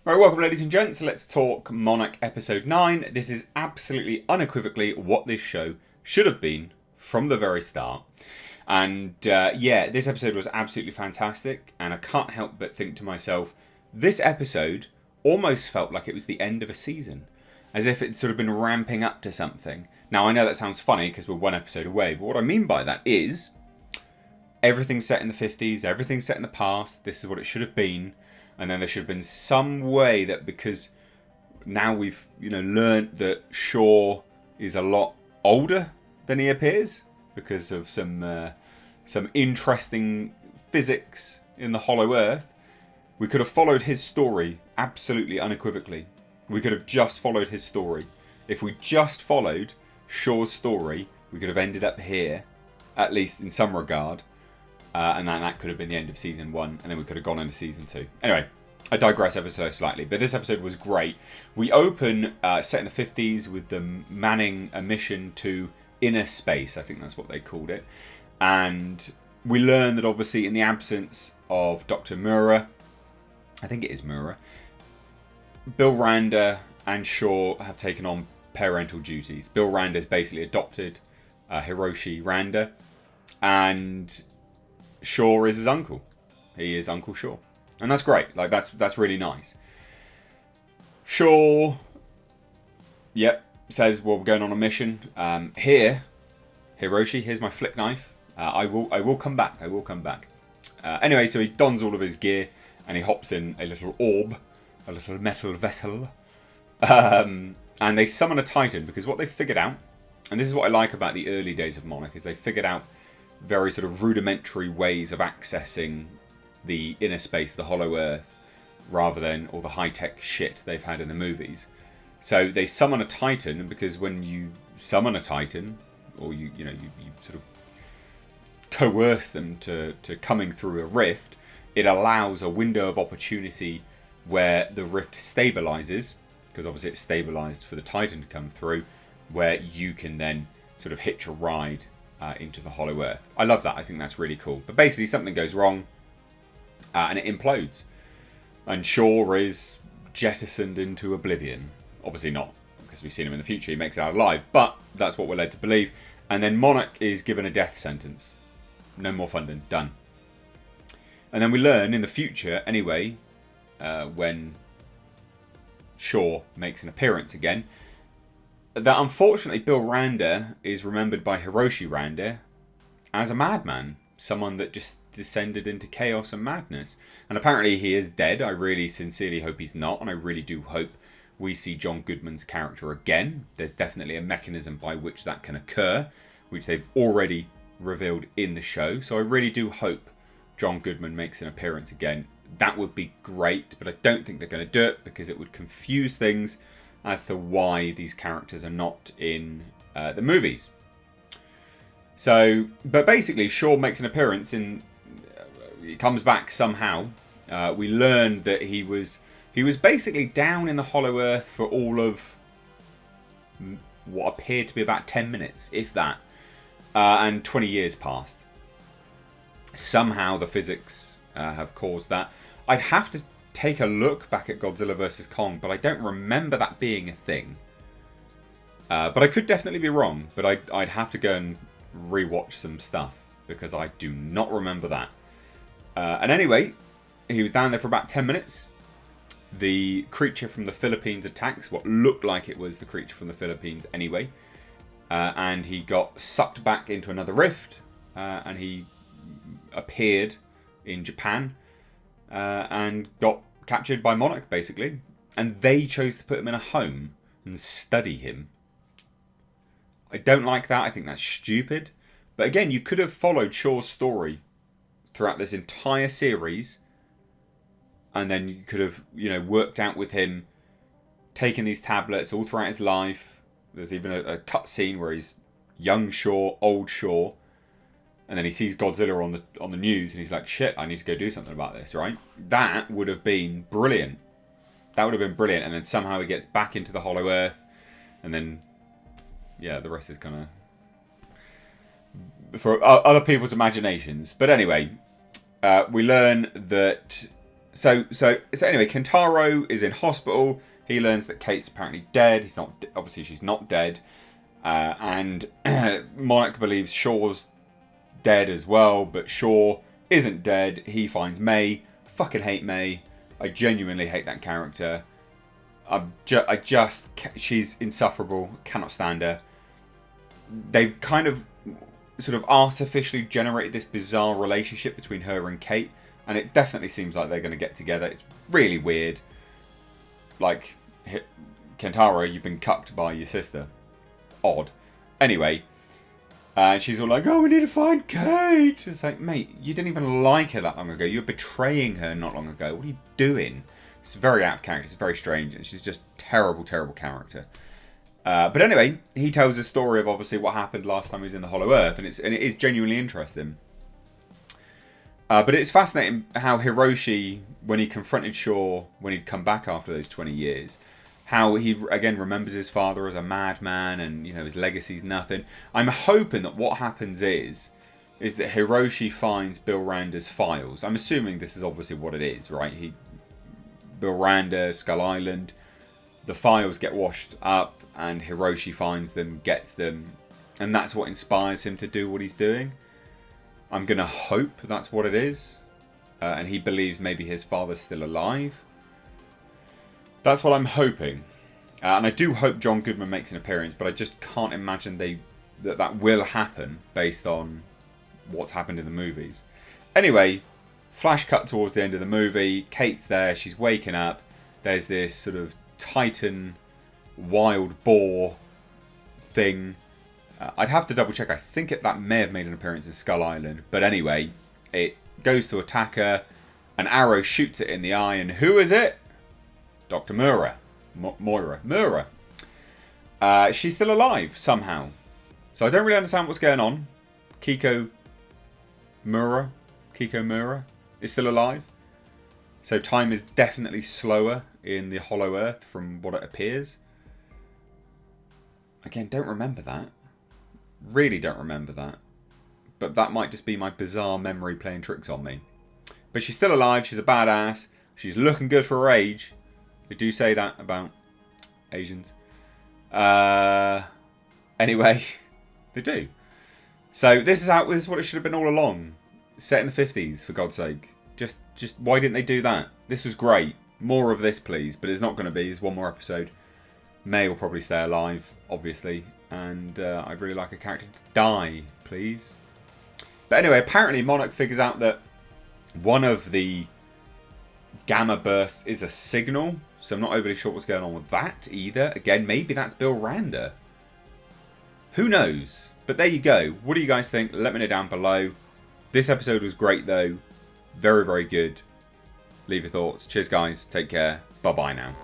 Right, welcome ladies and gents. Let's talk Monarch episode 9. This is absolutely unequivocally what this show should have been from the very start. And this episode was absolutely fantastic. And I can't help but think to myself, this episode almost felt like it was the end of a season. As if it's sort of been ramping up to something. Now I know that sounds funny because we're one episode away. But what I mean by that is everything's set in the 50s. Everything's set in the past. This is what it should have been. And then there should have been some way that, because now we've learnt that Shaw is a lot older than he appears because of some interesting physics in the Hollow Earth. We could have followed his story absolutely unequivocally. We could have just followed his story. If we just followed Shaw's story, we could have ended up here, at least in some regard. And then that could have been the end of season 1, and then we could have gone into season 2. Anyway, I digress ever so slightly, but this episode was great. We open set in the 50s with them manning a mission to inner space. I think that's what they called it. And we learn that obviously in the absence of Dr. Mura, I think it is Mura, Bill Randa and Shaw have taken on parental duties. Bill Randa's basically adopted Hiroshi Randa, and Shaw is his uncle. He is Uncle Shaw. And that's great. Like, that's really nice. Shaw, says, well, we're going on a mission. Here, Hiroshi, here's my flick knife. I will come back. I will come back. Anyway, so he dons all of his gear and he hops in a little orb, a little metal vessel. And they summon a Titan, because what they figured out, and this is what I like about the early days of Monarch, is they figured out very sort of rudimentary ways of accessing the inner space, the Hollow Earth, rather than all the high-tech shit they've had in the movies. So they summon a Titan, and because when you summon a Titan, or you sort of coerce them to coming through a rift, it allows a window of opportunity where the rift stabilizes, because obviously it's stabilized for the Titan to come through, where you can then sort of hitch a ride into the Hollow Earth. I love that. I think that's really cool. But basically something goes wrong and it implodes. And Shaw is jettisoned into oblivion. Obviously not, because we've seen him in the future. He makes it out alive. But that's what we're led to believe. And then Monarch is given a death sentence. No more funding. Done. And then we learn in the future, anyway, when Shaw makes an appearance again, that unfortunately Bill Randa is remembered by Hiroshi Randa as a madman. Someone that just descended into chaos and madness. And apparently he is dead. I really sincerely hope he's not. And I really do hope we see John Goodman's character again. There's definitely a mechanism by which that can occur, which they've already revealed in the show. So I really do hope John Goodman makes an appearance again. That would be great. But I don't think they're going to do it, because it would confuse things as to why these characters are not in the movies. So, but basically, Shaw makes an appearance in. He comes back somehow. We learned that he was basically down in the Hollow Earth for all of what appeared to be about 10 minutes, if that, and 20 years passed. Somehow the physics have caused that. I'd have to take a look back at Godzilla vs. Kong, but I don't remember that being a thing. But I could definitely be wrong. But I'd have to go and rewatch some stuff, because I do not remember that. And anyway, he was down there for about 10 minutes. The creature from the Philippines attacks, what looked like it was the creature from the Philippines anyway. And he got sucked back into another rift. And he appeared in Japan. And got captured by Monarch, basically. And they chose to put him in a home and study him. I don't like that. I think that's stupid. But again, you could have followed Shaw's story throughout this entire series. And then you could have, worked out with him, taking these tablets all throughout his life. There's even a cut scene where he's young Shaw, old Shaw. And then he sees Godzilla on the news and he's like, shit, I need to go do something about this, right? That would have been brilliant. That would have been brilliant. And then somehow he gets back into the Hollow Earth. And then, the rest is kind of for other people's imaginations. But anyway, we learn that So anyway, Kentaro is in hospital. He learns that Kate's apparently dead. He's not. Obviously, she's not dead. And Monarch believes Shaw's dead as well, but Shaw isn't dead. He finds May. I fucking hate May. I genuinely hate that character. She's insufferable. Cannot stand her. They've kind of sort of artificially generated this bizarre relationship between her and Kate, and it definitely seems like they're going to get together. It's really weird. Like, Kentaro, you've been cucked by your sister. Odd. Anyway, she's all like, oh, we need to find Kate. It's like, mate, you didn't even like her that long ago. You were betraying her not long ago. What are you doing? It's very out of character. It's very strange. And she's just terrible, terrible character. But anyway, he tells a story of obviously what happened last time he was in the Hollow Earth. And it is genuinely interesting. But it's fascinating how Hiroshi, when he confronted Shaw, when he'd come back after those 20 years, how he, again, remembers his father as a madman and, you know, his legacy's nothing. I'm hoping that what happens is that Hiroshi finds Bill Rander's files. I'm assuming this is obviously what it is, right? Bill Rander, Skull Island, the files get washed up and Hiroshi finds them, gets them, and that's what inspires him to do what he's doing. I'm going to hope that's what it is. And he believes maybe his father's still alive. That's what I'm hoping. And I do hope John Goodman makes an appearance, but I just can't imagine that will happen based on what's happened in the movies. Anyway, flash cut towards the end of the movie. Kate's there. She's waking up. There's this sort of Titan wild boar thing. I'd have to double check. I think that may have made an appearance in Skull Island. But anyway, it goes to attack her. An arrow shoots it in the eye. And who is it? Dr. Moira. Moira. She's still alive somehow. So I don't really understand what's going on. Kiko Moira is still alive. So time is definitely slower in the Hollow Earth from what it appears. Again, don't remember that. Really don't remember that. But that might just be my bizarre memory playing tricks on me. But she's still alive. She's a badass. She's looking good for her age. They do say that about Asians. Anyway, they do. So this is what it should have been all along. Set in the 50s, for God's sake. Just why didn't they do that? This was great. More of this, please. But it's not going to be. There's one more episode. May will probably stay alive, obviously. And I'd really like a character to die, please. But anyway, apparently Monarch figures out that one of the gamma bursts is a signal. So I'm not overly sure what's going on with that either. Again, maybe that's Bill Rander. Who knows? But there you go. What do you guys think? Let me know down below. This episode was great though. Very, very good. Leave your thoughts. Cheers guys. Take care. Bye-bye now.